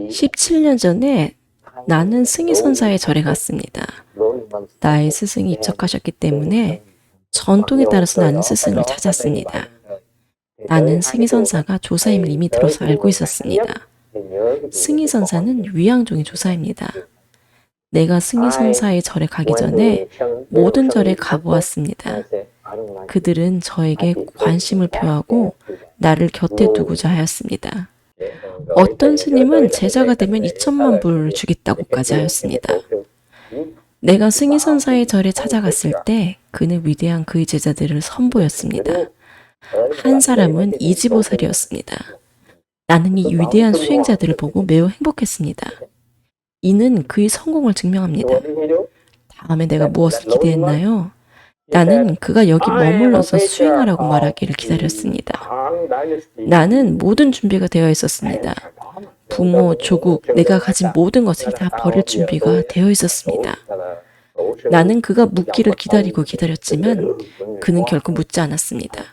17년 전에 나는 승희선사의 절에 갔습니다. 나의 스승이 입적하셨기 때문에 전통에 따라서 나는 스승을 찾았습니다. 나는 승희선사가 조사임을 이미 들어서 알고 있었습니다. 승희선사는 위양종의 조사입니다. 내가 승희선사의 절에 가기 전에 모든 절에 가보았습니다. 그들은 저에게 관심을 표하고 나를 곁에 두고자 하였습니다. 어떤 스님은 제자가 되면 2천만 불을 주겠다고까지 하였습니다. 내가 승희선사의 절에 찾아갔을 때 그는 위대한 그의 제자들을 선보였습니다. 한 사람은 이지보살이었습니다. 나는 이 위대한 수행자들을 보고 매우 행복했습니다. 이는 그의 성공을 증명합니다. 다음에 내가 무엇을 기대했나요? 나는 그가 여기 머물러서 수행하라고 말하기를 기다렸습니다. 나는 모든 준비가 되어 있었습니다. 부모, 조국, 내가 가진 모든 것을 다 버릴 준비가 되어 있었습니다. 나는 그가 묻기를 기다리고 기다렸지만 그는 결코 묻지 않았습니다.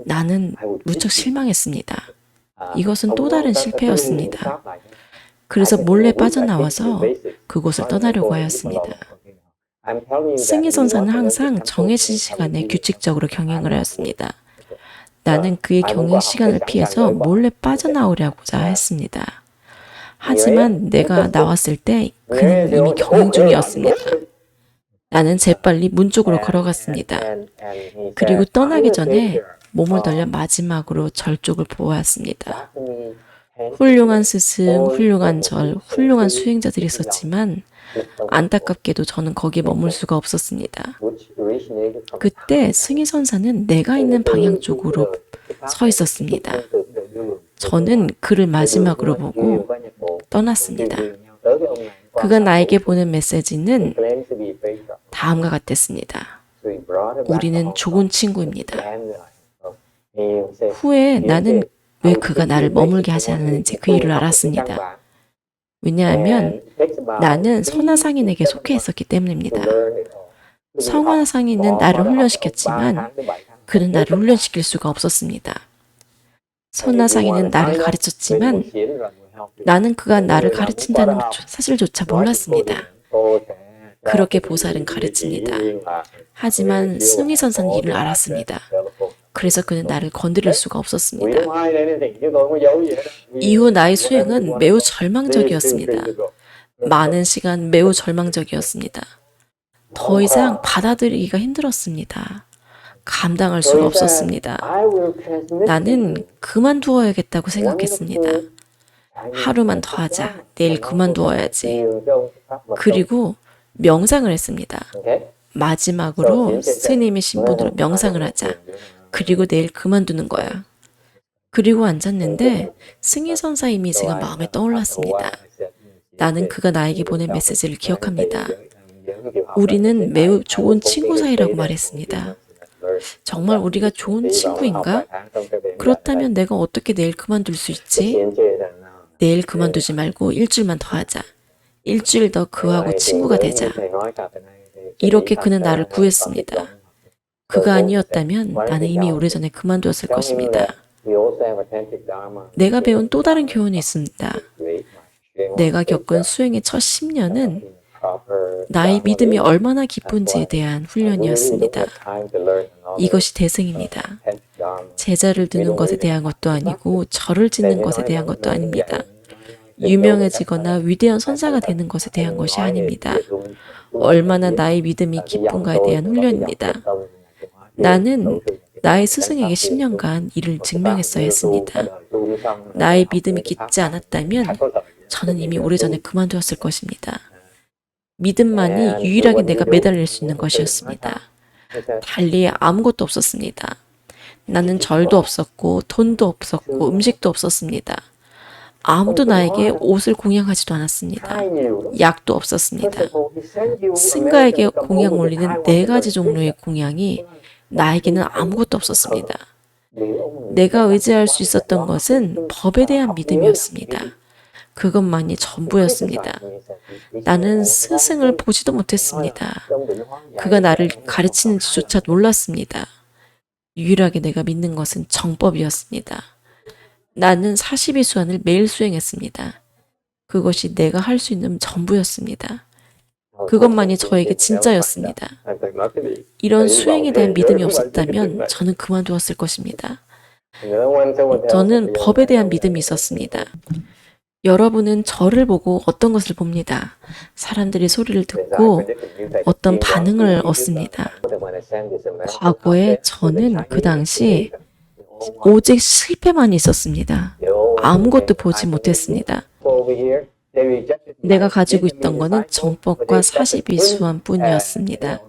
나는 무척 실망했습니다. 이것은 또 다른 실패였습니다. 그래서 몰래 빠져나와서 그곳을 떠나려고 하였습니다. 승희선사는 항상 정해진 시간에 규칙적으로 경영을 하였습니다. 나는 그의 경영 시간을 피해서 몰래 빠져나오려고자 했습니다. 하지만 내가 나왔을 때 그는 이미 경영 중이었습니다. 나는 재빨리 문 쪽으로 걸어갔습니다. 그리고 떠나기 전에 몸을 돌려 마지막으로 절 쪽을 보았습니다. 훌륭한 스승, 훌륭한 절, 훌륭한 수행자들이 있었지만 안타깝게도 저는 거기에 머물 수가 없었습니다. 그때 승희선사는 내가 있는 방향 쪽으로 서 있었습니다. 저는 그를 마지막으로 보고 떠났습니다. 그가 나에게 보낸 메시지는 다음과 같았습니다. 우리는 좋은 친구입니다. 후에 나는 왜 그가 나를 머물게 하지 않았는지 그 이유를 알았습니다. 왜냐하면 나는 선화상인에게 속해 있었기 때문입니다. 선화상인은 나를 훈련시켰지만 그는 나를 훈련시킬 수가 없었습니다. 선화상인은 나를 가르쳤지만 나는 그가 나를 가르친다는 사실조차 몰랐습니다. 그렇게 보살은 가르칩니다. 하지만 승희선사는 이를 알았습니다. 그래서 그는 나를 건드릴 수가 없었습니다. 이후 나의 수행은 매우 절망적이었습니다. 많은 시간 매우 절망적이었습니다. 더 이상 받아들이기가 힘들었습니다. 감당할 수가 없었습니다. 나는 그만두어야겠다고 생각했습니다. 하루만 더 하자. 내일 그만두어야지. 그리고 명상을 했습니다. 마지막으로 스님의 신분으로 명상을 하자. 그리고 내일 그만두는 거야. 그리고 앉았는데 승희선사 이미지가 마음에 떠올랐습니다. 나는 그가 나에게 보낸 메시지를 기억합니다. 우리는 매우 좋은 친구 사이라고 말했습니다. 정말 우리가 좋은 친구인가? 그렇다면 내가 어떻게 내일 그만둘 수 있지? 내일 그만두지 말고 일주일만 더 하자. 일주일 더 그하고 친구가 되자. 이렇게 그는 나를 구했습니다. 그가 아니었다면 나는 이미 오래전에 그만두었을 것입니다. 내가 배운 또 다른 교훈이 있습니다. 내가 겪은 수행의 첫 10년은 나의 믿음이 얼마나 깊은지에 대한 훈련이었습니다. 이것이 대승입니다. 제자를 두는 것에 대한 것도 아니고 절을 짓는 것에 대한 것도 아닙니다. 유명해지거나 위대한 선사가 되는 것에 대한 것이 아닙니다. 얼마나 나의 믿음이 깊은가에 대한 훈련입니다. 나는 나의 스승에게 10년간 이를 증명했어야 했습니다. 나의 믿음이 깊지 않았다면 저는 이미 오래전에 그만두었을 것입니다. 믿음만이 유일하게 내가 매달릴 수 있는 것이었습니다. 달리 아무것도 없었습니다. 나는 절도 없었고 돈도 없었고 음식도 없었습니다. 아무도 나에게 옷을 공양하지도 않았습니다. 약도 없었습니다. 승가에게 공양 올리는 4가지 종류의 공양이 나에게는 아무것도 없었습니다. 내가 의지할 수 있었던 것은 법에 대한 믿음이었습니다. 그것만이 전부였습니다. 나는 스승을 보지도 못했습니다. 그가 나를 가르치는지조차 몰랐습니다. 유일하게 내가 믿는 것은 정법이었습니다. 나는 42수완을 매일 수행했습니다. 그것이 내가 할 수 있는 전부였습니다. 그것만이 저에게 진짜였습니다. 이런 수행에 대한 믿음이 없었다면 저는 그만두었을 것입니다. 저는 법에 대한 믿음이 있었습니다. 여러분은 저를 보고 어떤 것을 봅니다. 사람들이 소리를 듣고 어떤 반응을 얻습니다. 과거에 저는 그 당시 오직 실패만 있었습니다. 아무것도 보지 못했습니다. 내가 가지고 있던 것은 정법과 42수완 뿐이었습니다.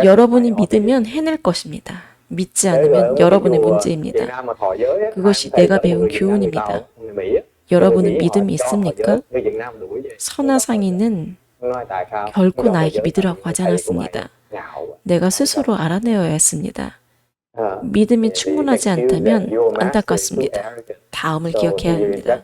여러분이 믿으면 해낼 것입니다. 믿지 않으면 여러분의 문제입니다. 그것이 내가 배운 교훈입니다. 여러분은 믿음이 있습니까? 선하상인은 결코 나에게 믿으라고 하지 않았습니다. 내가 스스로 알아내어야 했습니다. 믿음이 충분하지 않다면 안타깝습니다. 다음을 기억해야 합니다.